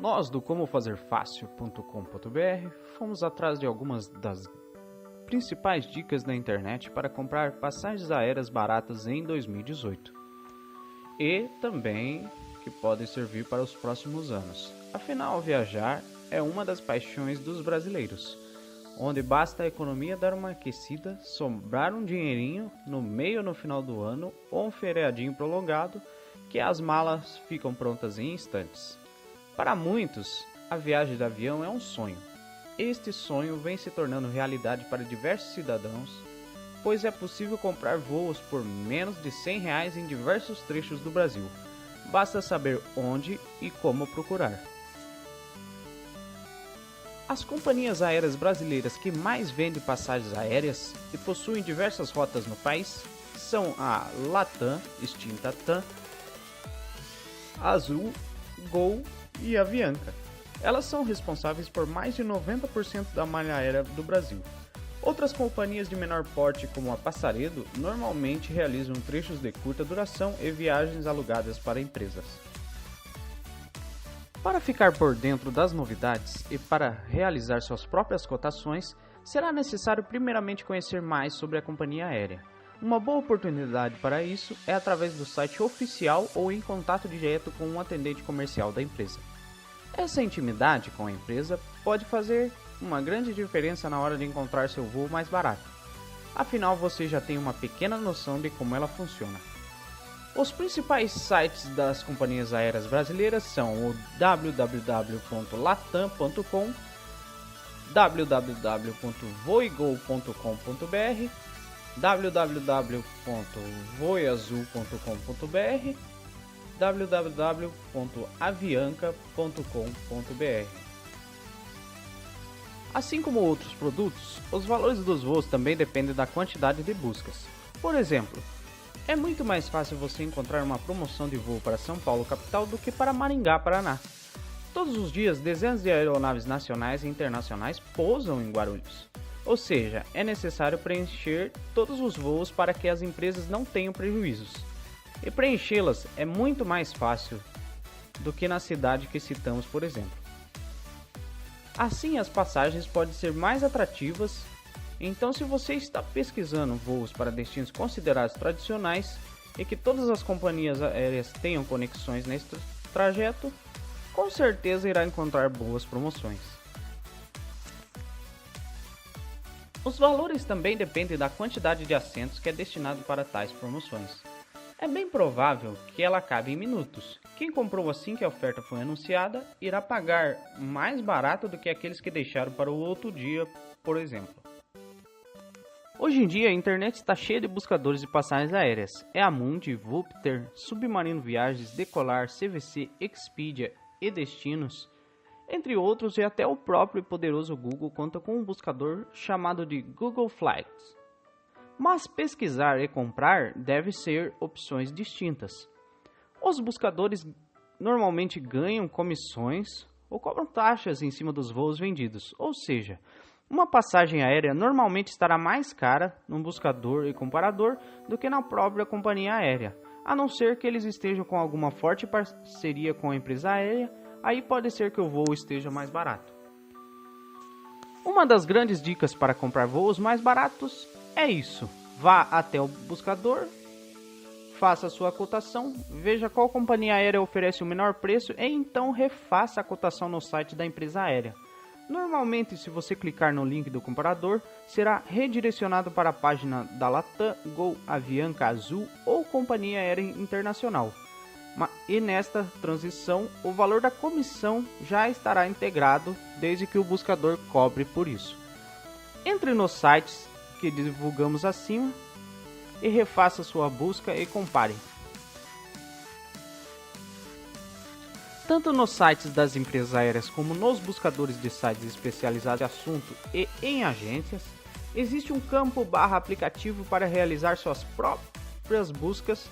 Nós do comofazerfácil.com.br fomos atrás de algumas das principais dicas na internet para comprar passagens aéreas baratas em 2018 e também que podem servir para os próximos anos. Afinal, viajar é uma das paixões dos brasileiros, onde basta a economia dar uma aquecida, sobrar um dinheirinho no meio ou no final do ano ou um feriadinho prolongado que as malas ficam prontas em instantes. Para muitos, a viagem de avião é um sonho. Este sonho vem se tornando realidade para diversos cidadãos, pois é possível comprar voos por menos de R$100 em diversos trechos do Brasil. Basta saber onde e como procurar. As companhias aéreas brasileiras que mais vendem passagens aéreas e possuem diversas rotas no país são a Latam, extinta TAM, Azul, Gol e Avianca. Elas são responsáveis por mais de 90% da malha aérea do Brasil. Outras companhias de menor porte, como a Passaredo, normalmente realizam trechos de curta duração e viagens alugadas para empresas. Para ficar por dentro das novidades e para realizar suas próprias cotações, será necessário primeiramente conhecer mais sobre a companhia aérea. Uma boa oportunidade para isso é através do site oficial ou em contato direto com um atendente comercial da empresa. Essa intimidade com a empresa pode fazer uma grande diferença na hora de encontrar seu voo mais barato. Afinal, você já tem uma pequena noção de como ela funciona. Os principais sites das companhias aéreas brasileiras são o www.latam.com, www.voigol.com.br, www.voiazul.com.br, www.avianca.com.br. Assim como outros produtos, os valores dos voos também dependem da quantidade de buscas. Por exemplo, é muito mais fácil você encontrar uma promoção de voo para São Paulo capital do que para Maringá, Paraná. Todos os dias, dezenas de aeronaves nacionais e internacionais pousam em Guarulhos. Ou seja, é necessário preencher todos os voos para que as empresas não tenham prejuízos. E preenchê-las é muito mais fácil do que na cidade que citamos, por exemplo. Assim, as passagens podem ser mais atrativas. Então, se você está pesquisando voos para destinos considerados tradicionais e que todas as companhias aéreas tenham conexões nesse trajeto, com certeza irá encontrar boas promoções. Os valores também dependem da quantidade de assentos que é destinado para tais promoções. É bem provável que ela acabe em minutos. Quem comprou assim que a oferta foi anunciada irá pagar mais barato do que aqueles que deixaram para o outro dia, por exemplo. Hoje em dia a internet está cheia de buscadores de passagens aéreas. É a Mundi, Voopter, Submarino Viagens, Decolar, CVC, Expedia e Destinos, entre outros, e até o próprio e poderoso Google conta com um buscador chamado de Google Flights. Mas pesquisar e comprar deve ser opções distintas. Os buscadores normalmente ganham comissões ou cobram taxas em cima dos voos vendidos, ou seja, uma passagem aérea normalmente estará mais cara num buscador e comparador do que na própria companhia aérea, a não ser que eles estejam com alguma forte parceria com a empresa aérea, aí pode ser que o voo esteja mais barato. Uma das grandes dicas para comprar voos mais baratos é isso: vá até o buscador, faça sua cotação, veja qual companhia aérea oferece o menor preço e então refaça a cotação no site da empresa aérea. Normalmente, se você clicar no link do comparador, será redirecionado para a página da Latam, Gol, Avianca, Azul ou companhia aérea internacional. E nesta transição, o valor da comissão já estará integrado, desde que o buscador cobre por isso. Entre nos sites que divulgamos acima e refaça sua busca e compare. Tanto nos sites das empresas aéreas como nos buscadores de sites especializados em assunto e em agências, existe um campo /aplicativo para realizar suas próprias buscas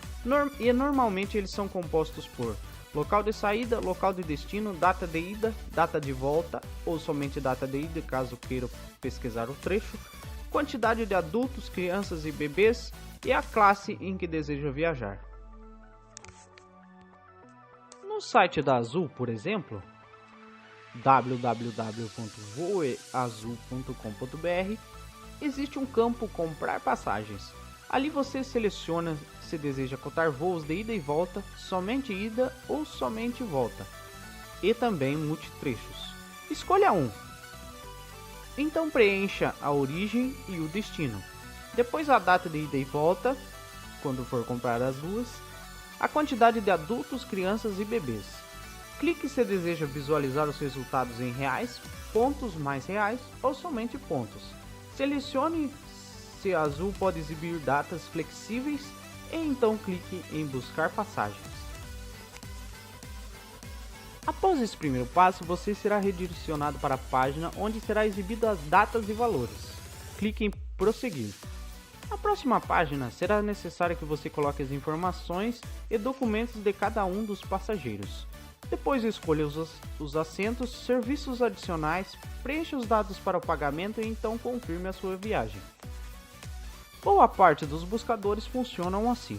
e normalmente eles são compostos por local de saída, local de destino, data de ida, data de volta ou somente data de ida caso queira pesquisar o trecho, quantidade de adultos, crianças e bebês e a classe em que deseja viajar. No site da Azul, por exemplo, www.voeazul.com.br, existe um campo Comprar Passagens. Ali você seleciona se deseja cotar voos de ida e volta, somente ida ou somente volta, e também multitrechos. Escolha um. Então preencha a origem e o destino. Depois a data de ida e volta, quando for comprar as duas, a quantidade de adultos, crianças e bebês. Clique se deseja visualizar os resultados em reais, pontos mais reais ou somente pontos. Selecione se a Azul pode exibir datas flexíveis e então clique em buscar passagens. Após esse primeiro passo, você será redirecionado para a página onde será exibido as datas e valores. Clique em prosseguir. Na próxima página, será necessário que você coloque as informações e documentos de cada um dos passageiros. Depois escolha os assentos, serviços adicionais, preencha os dados para o pagamento e então confirme a sua viagem. Boa parte dos buscadores funcionam assim.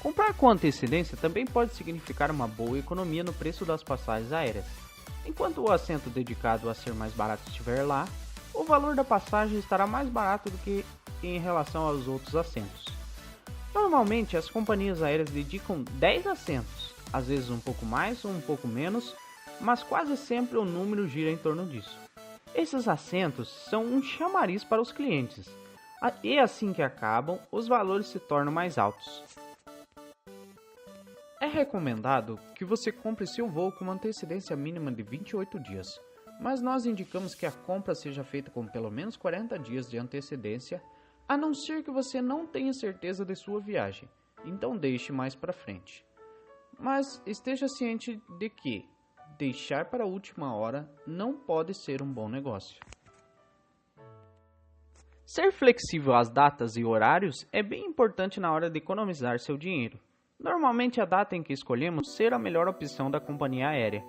Comprar com antecedência também pode significar uma boa economia no preço das passagens aéreas. Enquanto o assento dedicado a ser mais barato estiver lá, o valor da passagem estará mais barato do que em relação aos outros assentos. Normalmente, as companhias aéreas dedicam 10 assentos, às vezes um pouco mais ou um pouco menos, mas quase sempre o número gira em torno disso. Esses assentos são um chamariz para os clientes, e assim que acabam, os valores se tornam mais altos. É recomendado que você compre seu voo com uma antecedência mínima de 28 dias, mas nós indicamos que a compra seja feita com pelo menos 40 dias de antecedência, a não ser que você não tenha certeza de sua viagem, então deixe mais para frente. Mas esteja ciente de que deixar para a última hora não pode ser um bom negócio. Ser flexível às datas e horários é bem importante na hora de economizar seu dinheiro. Normalmente a data em que escolhemos será a melhor opção da companhia aérea.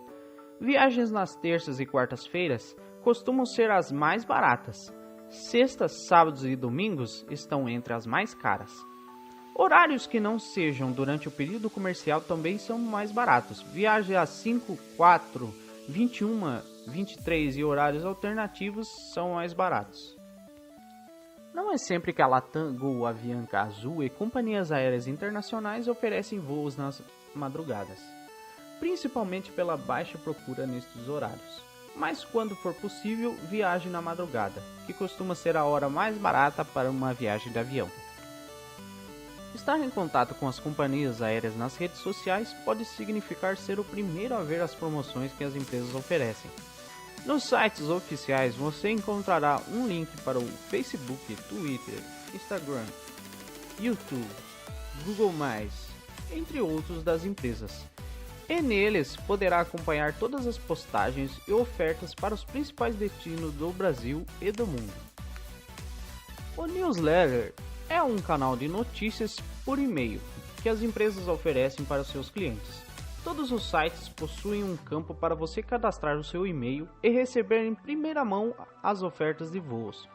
Viagens nas terças e quartas-feiras costumam ser as mais baratas. Sextas, sábados e domingos estão entre as mais caras. Horários que não sejam durante o período comercial também são mais baratos. Viagens às 5, 4, 21, 23 e horários alternativos são mais baratos. Não é sempre que a Latam, Gol, Avianca, Azul e companhias aéreas internacionais oferecem voos nas madrugadas, principalmente pela baixa procura nestes horários. Mas quando for possível, viaje na madrugada, que costuma ser a hora mais barata para uma viagem de avião. Estar em contato com as companhias aéreas nas redes sociais pode significar ser o primeiro a ver as promoções que as empresas oferecem. Nos sites oficiais você encontrará um link para o Facebook, Twitter, Instagram, YouTube, Google+, entre outros das empresas. E neles poderá acompanhar todas as postagens e ofertas para os principais destinos do Brasil e do mundo. O newsletter é um canal de notícias por e-mail que as empresas oferecem para os seus clientes. Todos os sites possuem um campo para você cadastrar o seu e-mail e receber em primeira mão as ofertas de voos.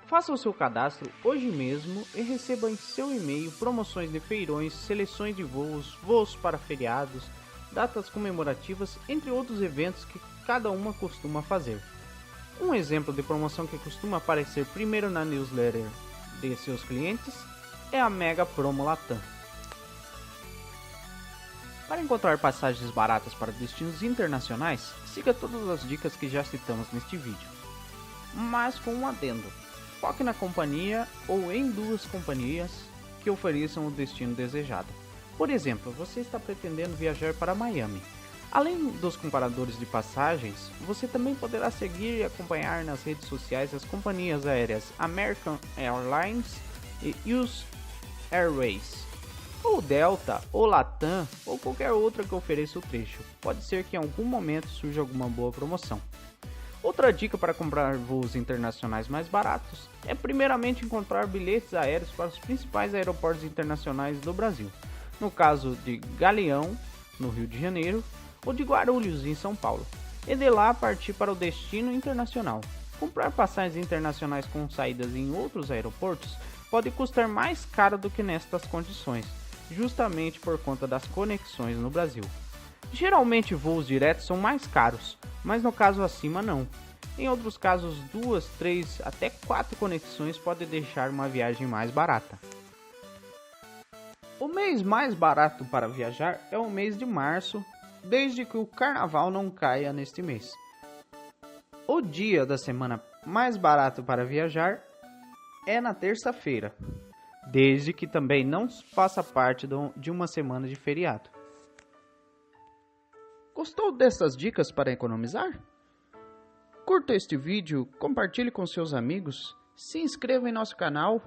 Faça o seu cadastro hoje mesmo e receba em seu e-mail promoções de feirões, seleções de voos, voos para feriados, datas comemorativas, entre outros eventos que cada uma costuma fazer. Um exemplo de promoção que costuma aparecer primeiro na newsletter de seus clientes é a Mega Promo Latam. Para encontrar passagens baratas para destinos internacionais, siga todas as dicas que já citamos neste vídeo, mas com um adendo: foque na companhia ou em duas companhias que ofereçam o destino desejado. Por exemplo, você está pretendendo viajar para Miami. Além dos comparadores de passagens, você também poderá seguir e acompanhar nas redes sociais as companhias aéreas American Airlines e US Airways, ou Delta, ou Latam, ou qualquer outra que ofereça o trecho. Pode ser que em algum momento surja alguma boa promoção. Outra dica para comprar voos internacionais mais baratos é primeiramente encontrar bilhetes aéreos para os principais aeroportos internacionais do Brasil. No caso de Galeão, no Rio de Janeiro, ou de Guarulhos, em São Paulo, e de lá partir para o destino internacional. Comprar passagens internacionais com saídas em outros aeroportos pode custar mais caro do que nestas condições, justamente por conta das conexões no Brasil. Geralmente voos diretos são mais caros, mas no caso acima não. Em outros casos, 2, 3, até 4 conexões podem deixar uma viagem mais barata. O mês mais barato para viajar é o mês de março, desde que o carnaval não caia neste mês. O dia da semana mais barato para viajar é na terça-feira, desde que também não faça parte de uma semana de feriado. Gostou dessas dicas para economizar? Curta este vídeo, compartilhe com seus amigos, se inscreva em nosso canal.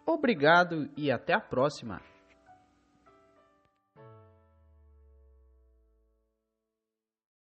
Obrigado e até a próxima!